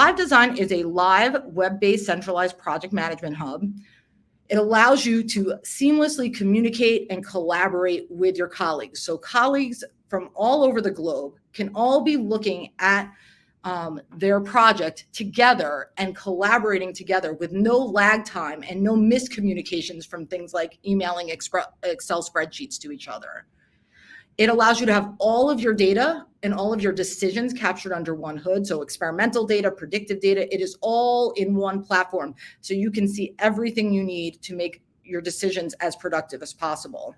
LiveDesign is a live web-based centralized project management hub. It allows you to seamlessly communicate and collaborate with your colleagues. So colleagues from all over the globe can all be looking at their project together and collaborating together with no lag time and no miscommunications from things like emailing Excel spreadsheets to each other. It allows you to have all of your data and all of your decisions captured under one hood. So experimental data, predictive data, it is all in one platform. So you can see everything you need to make your decisions as productive as possible.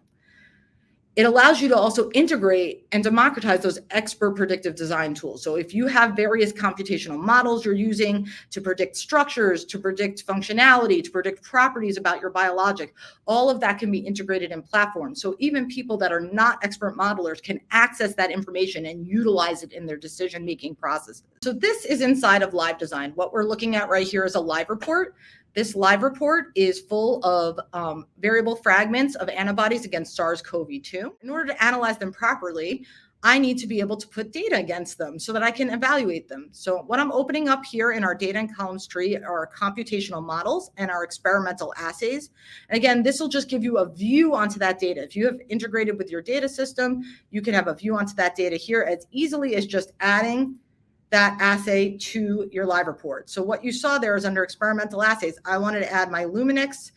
It allows you to also integrate and democratize those expert predictive design tools. So if you have various computational models you're using to predict structures, to predict functionality, to predict properties about your biologic, all of that can be integrated in platforms. So even people that are not expert modelers can access that information and utilize it in their decision-making processes. So this is inside of LiveDesign. What we're looking at right here is a live report. This live report is full of variable fragments of antibodies against SARS-CoV-2. In order to analyze them properly, I need to be able to put data against them so that I can evaluate them. So what I'm opening up here in our data and columns tree are our computational models and our experimental assays. And again, this will just give you a view onto that data. If you have integrated with your data system, you can have a view onto that data here as easily as just adding that assay to your live report. So what you saw there is under experimental assays, I wanted to add my Luminix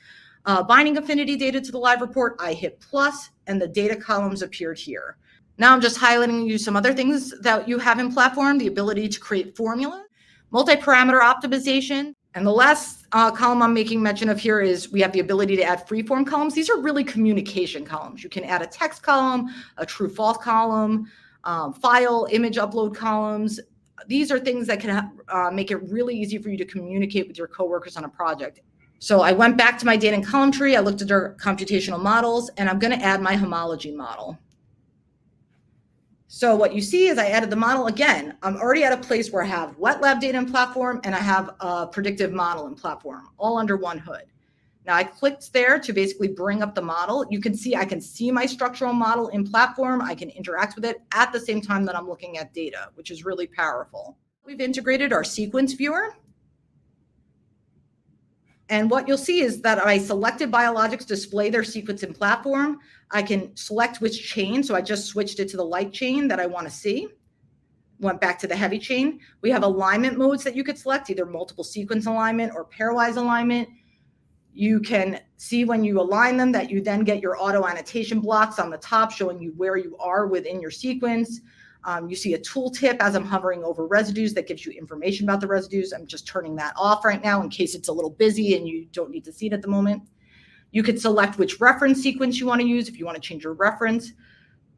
binding affinity data to the live report. I hit plus and the data columns appeared here. Now I'm just highlighting you some other things that you have in platform, the ability to create formula, multi-parameter optimization. And the last column I'm making mention of here is we have the ability to add freeform columns. These are really communication columns. You can add a text column, a true false column, file image upload columns. These are things that can make it really easy for you to communicate with your coworkers on a project. So I went back to my data and column tree. I looked at our computational models, and I'm going to add my homology model. So what you see is I added the model again. I'm already at a place where I have wet lab data in platform and I have a predictive model in platform, all under one hood. Now I clicked there to basically bring up the model. You can see I can see my structural model in platform. I can interact with it at the same time that I'm looking at data, which is really powerful. We've integrated our sequence viewer. And what you'll see is that I selected Biologics display their sequence in platform. I can select which chain. So I just switched it to the light chain that I want to see. Went back to the heavy chain. We have alignment modes that you could select, either multiple sequence alignment or pairwise alignment. You can see when you align them that you then get your auto annotation blocks on the top showing you where you are within your sequence. You see a tooltip as I'm hovering over residues that gives you information about the residues. I'm just turning that off right now in case it's a little busy and you don't need to see it at the moment. You could select which reference sequence you want to use if you want to change your reference.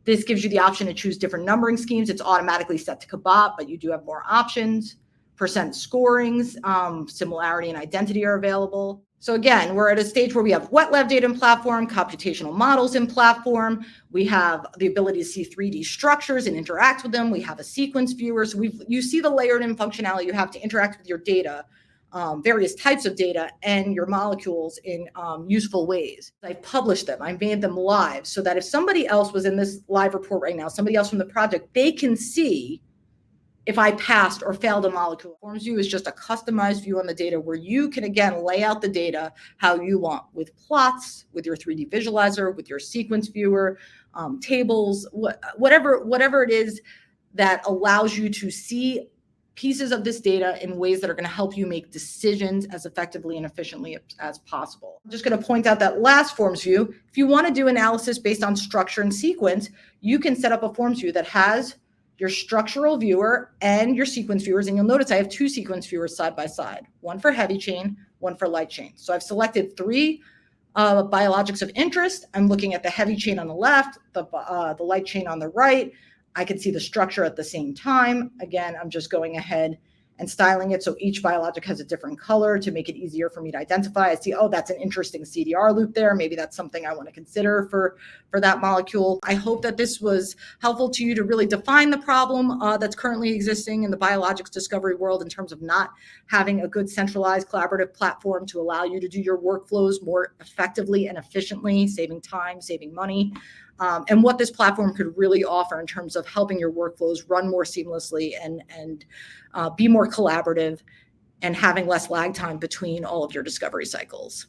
This gives you the option to choose different numbering schemes. It's automatically set to Kabot, but you do have more options. Percent scorings, similarity and identity are available. So again, we're at a stage where we have wet lab data in platform, computational models in platform. We have the ability to see 3D structures and interact with them. We have a sequence viewer. So you see the layered in functionality you have to interact with your data, various types of data and your molecules in useful ways. I published them. I made them live so that if somebody else was in this live report right now, somebody else from the project, they can see if I passed or failed a molecule. Forms view is just a customized view on the data where you can, again, lay out the data how you want with plots, with your 3D visualizer, with your sequence viewer, tables, whatever it is that allows you to see pieces of this data in ways that are going to help you make decisions as effectively and efficiently as possible. I'm just going to point out that last forms view. If you want to do analysis based on structure and sequence, you can set up a forms view that has your structural viewer and your sequence viewers. And you'll notice I have two sequence viewers side by side, one for heavy chain, one for light chain. So I've selected three biologics of interest. I'm looking at the heavy chain on the left, the light chain on the right. I can see the structure at the same time. Again, I'm just going ahead and styling it so each biologic has a different color to make it easier for me to identify. I see, oh, that's an interesting CDR loop there. Maybe that's something I want to consider for that molecule. I hope that this was helpful to you to really define the problem that's currently existing in the biologics discovery world in terms of not having a good centralized collaborative platform to allow you to do your workflows more effectively and efficiently, saving time, saving money. and what this platform could really offer in terms of helping your workflows run more seamlessly and be more collaborative and having less lag time between all of your discovery cycles.